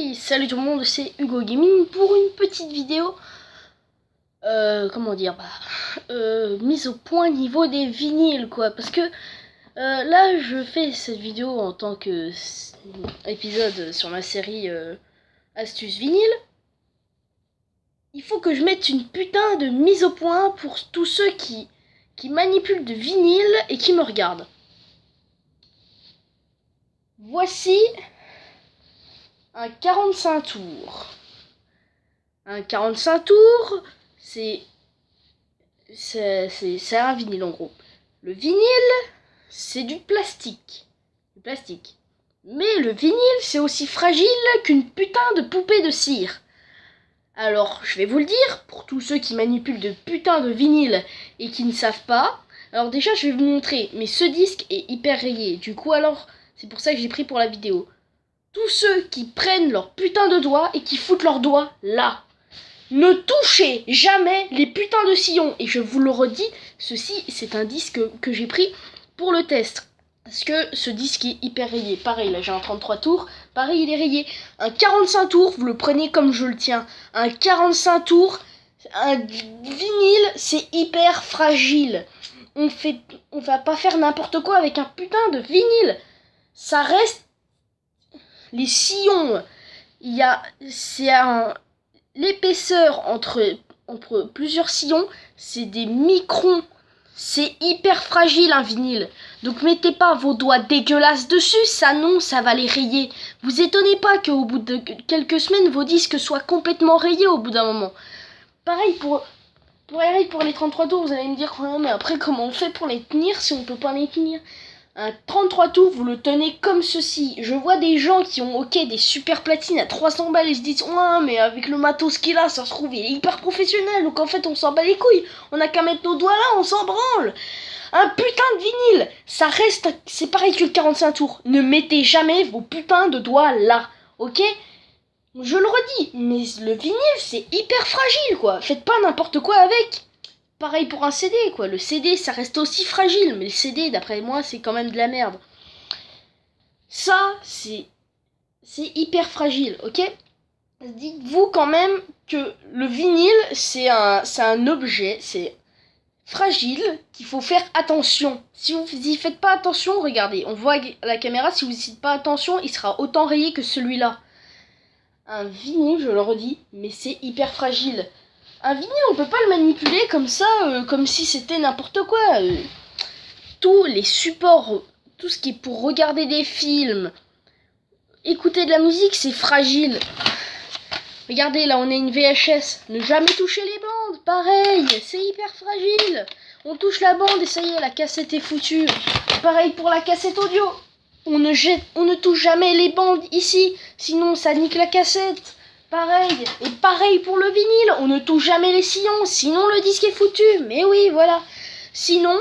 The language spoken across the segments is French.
Hey, salut tout le monde, c'est Hugo Gaming pour une petite vidéo. Mise au point niveau des vinyles, quoi. Parce que là, je fais cette vidéo en tant que épisode sur ma série Astuces vinyle. Il faut que je mette une putain de mise au point pour tous ceux qui manipulent de vinyle et qui me regardent. Voici un 45 tours. Un 45 tours, c'est un vinyle en gros. Le vinyle, c'est du plastique. Mais le vinyle, c'est aussi fragile qu'une putain de poupée de cire. Alors, je vais vous le dire, pour tous ceux qui manipulent de putain de vinyle et qui ne savent pas. Alors déjà, je vais vous montrer, mais ce disque est hyper rayé. Du coup, alors, c'est pour ça que j'ai pris pour la vidéo. Tous ceux qui prennent leur putain de doigts et qui foutent leurs doigts là. Ne touchez jamais les putains de sillons. Et je vous le redis, ceci c'est un disque que j'ai pris pour le test. Parce que ce disque est hyper rayé. Pareil, là j'ai un 33 tours. Pareil, il est rayé. Un 45 tours, vous le prenez comme je le tiens. Un 45 tours, un vinyle, c'est hyper fragile. On va pas faire n'importe quoi avec un putain de vinyle. Ça reste... Les sillons, l'épaisseur entre plusieurs sillons, c'est des microns. C'est hyper fragile un vinyle. Donc mettez pas vos doigts dégueulasses dessus, ça va les rayer. Vous étonnez pas qu'au bout de quelques semaines, vos disques soient complètement rayés au bout d'un moment. Pareil pour les 33 tours, vous allez me dire, ouais, mais après comment on fait pour les tenir si on peut pas les tenir? Un 33 tours, vous le tenez comme ceci. Je vois des gens qui ont des super platines à 300 balles et se disent ouais, mais avec le matos qu'il a, ça se trouve il est hyper professionnel. Donc en fait on s'en bat les couilles. On a qu'à mettre nos doigts là, on s'en branle. Un putain de vinyle, ça reste, c'est pareil que le 45 tours. Ne mettez jamais vos putains de doigts là, ok? Je le redis, mais le vinyle c'est hyper fragile quoi. Faites pas n'importe quoi avec. Pareil pour un CD, quoi. Le CD, ça reste aussi fragile, mais le CD, d'après moi, c'est quand même de la merde. Ça, c'est hyper fragile, ok? Dites-vous quand même que le vinyle, c'est un objet, c'est fragile, qu'il faut faire attention. Si vous n'y faites pas attention, regardez, on voit à la caméra, si vous n'y faites pas attention, il sera autant rayé que celui-là. Un vinyle, je le redis, mais c'est hyper fragile. Un vinyle, on peut pas le manipuler comme ça, comme si c'était n'importe quoi. Tous les supports, tout ce qui est pour regarder des films, écouter de la musique, c'est fragile. Regardez, là, on a une VHS. Ne jamais toucher les bandes, pareil, c'est hyper fragile. On touche la bande et ça y est, la cassette est foutue. Pareil pour la cassette audio. On ne touche jamais les bandes ici, sinon ça nique la cassette. Pareil, et pareil pour le vinyle, on ne touche jamais les sillons, sinon le disque est foutu. Mais oui, voilà. Sinon,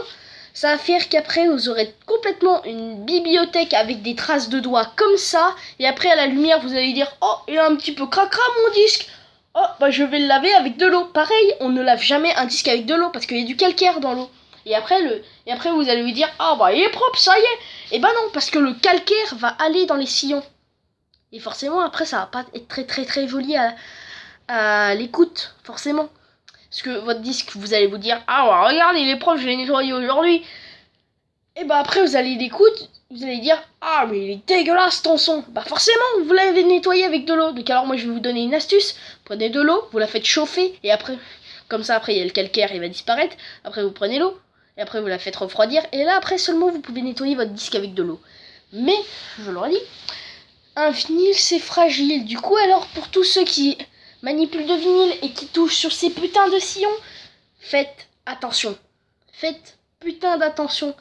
ça va faire qu'après vous aurez complètement une bibliothèque avec des traces de doigts comme ça. Et après à la lumière, vous allez dire, oh, il est un petit peu cracra mon disque. Oh, bah je vais le laver avec de l'eau. Pareil, on ne lave jamais un disque avec de l'eau parce qu'il y a du calcaire dans l'eau. Et après vous allez lui dire, ah bah il est propre, ça y est. Et bah non, parce que le calcaire va aller dans les sillons. Et forcément, après, ça va pas être très très très joli à l'écoute, forcément. Parce que votre disque, vous allez vous dire, ah ouais, regarde, il est propre, je l'ai nettoyé aujourd'hui. Et bah après, vous allez l'écouter, vous allez dire, ah mais il est dégueulasse ton son. Bah forcément, vous l'avez nettoyé avec de l'eau. Donc alors moi, je vais vous donner une astuce. Prenez de l'eau, vous la faites chauffer, et après, comme ça, après, il y a le calcaire, il va disparaître. Après, vous prenez l'eau, et après, vous la faites refroidir. Et là, après, seulement, vous pouvez nettoyer votre disque avec de l'eau. Mais, je le redis, un vinyle c'est fragile. Du coup alors pour tous ceux qui manipulent de vinyle et qui touchent sur ces putains de sillons, faites attention. Faites putain d'attention.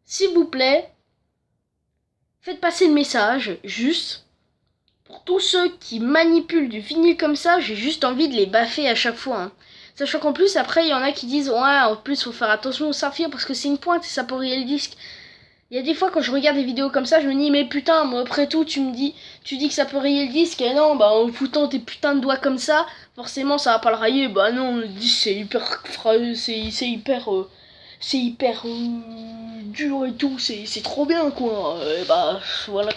S'il vous plaît. Faites passer le message. Juste. Pour tous ceux qui manipulent du vinyle comme ça, j'ai juste envie de les baffer à chaque fois. Hein. Sachant qu'en plus après il y en a qui disent ouais en plus faut faire attention au saphir parce que c'est une pointe et ça peut rayer le disque. Il y a des fois quand je regarde des vidéos comme ça, je me dis mais putain, moi après tout tu dis que ça peut rayer le disque et non, bah en foutant tes putains de doigts comme ça, forcément ça va pas le rayer. Bah non, le disque c'est hyper dur et tout, c'est trop bien quoi. Et bah voilà.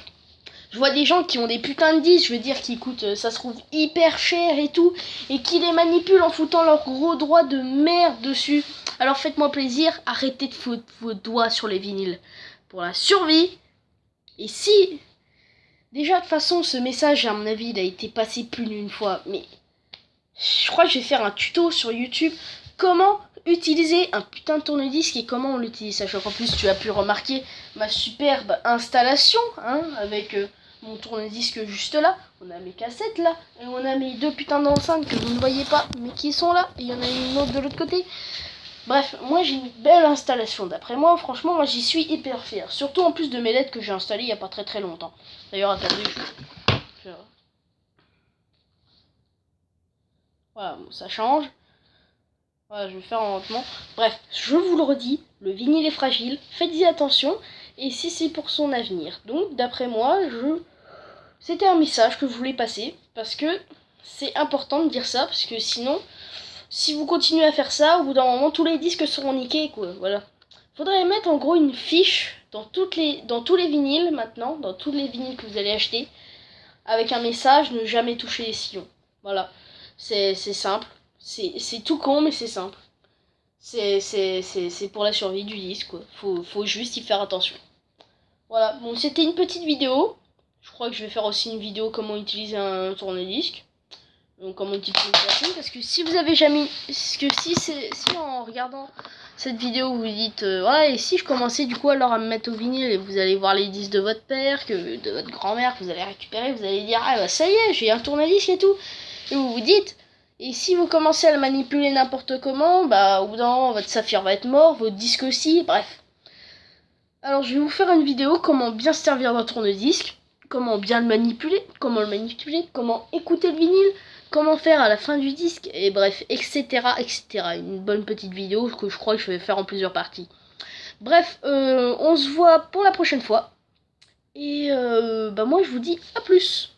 Je vois des gens qui ont des putains de disques, je veux dire, qui coûtent, ça se trouve hyper cher et tout, et qui les manipulent en foutant leurs gros doigts de merde dessus. Alors faites-moi plaisir, arrêtez de foutre vos doigts sur les vinyles. Pour la survie, et si... Déjà, de toute façon, ce message, à mon avis, il a été passé plus d'une fois, mais... Je crois que je vais faire un tuto sur YouTube, comment utiliser un putain de tourne-disque et comment on l'utilise. Sachant qu'en plus, tu as pu remarquer ma superbe installation, hein, avec... mon tourne-disque juste là, on a mes cassettes là, et on a mes deux putains d'enceintes que vous ne voyez pas, mais qui sont là, et il y en a une autre de l'autre côté. Bref, moi j'ai une belle installation, d'après moi, franchement, moi j'y suis hyper fier. Surtout en plus de mes LED que j'ai installées il n'y a pas très longtemps. D'ailleurs, attendez, voilà, bon, ça change. Voilà, je vais faire lentement. Bref, je vous le redis, le vinyle est fragile, faites-y attention, et si c'est pour son avenir. Donc, d'après moi, c'était un message que je voulais passer, parce que c'est important de dire ça, parce que sinon, si vous continuez à faire ça, au bout d'un moment, tous les disques seront niqués, quoi, voilà. Faudrait mettre en gros une fiche dans tous les vinyles maintenant, dans tous les vinyles que vous allez acheter, avec un message, ne jamais toucher les sillons. Voilà, c'est simple, c'est tout con, mais c'est simple. C'est pour la survie du disque, quoi. Faut juste y faire attention. Voilà, bon, c'était une petite vidéo. Je crois que je vais faire aussi une vidéo comment utiliser un tourne-disque. Donc comment utiliser une machine. Parce que si vous avez jamais... Parce que si en regardant cette vidéo vous dites ouais, et si je commençais du coup alors à me mettre au vinyle, et vous allez voir les disques de votre père, de votre grand-mère que vous allez récupérer, vous allez dire ah bah ça y est, j'ai un tourne-disque et tout. Et vous vous dites, et si vous commencez à le manipuler n'importe comment, bah au bout d'un moment votre saphir va être mort, votre disque aussi, bref. Alors je vais vous faire une vidéo comment bien se servir d'un tourne-disque, comment bien le manipuler, comment écouter le vinyle, comment faire à la fin du disque, et bref, etc. etc. Une bonne petite vidéo que je crois que je vais faire en plusieurs parties. Bref, on se voit pour la prochaine fois. Et bah moi je vous dis à plus.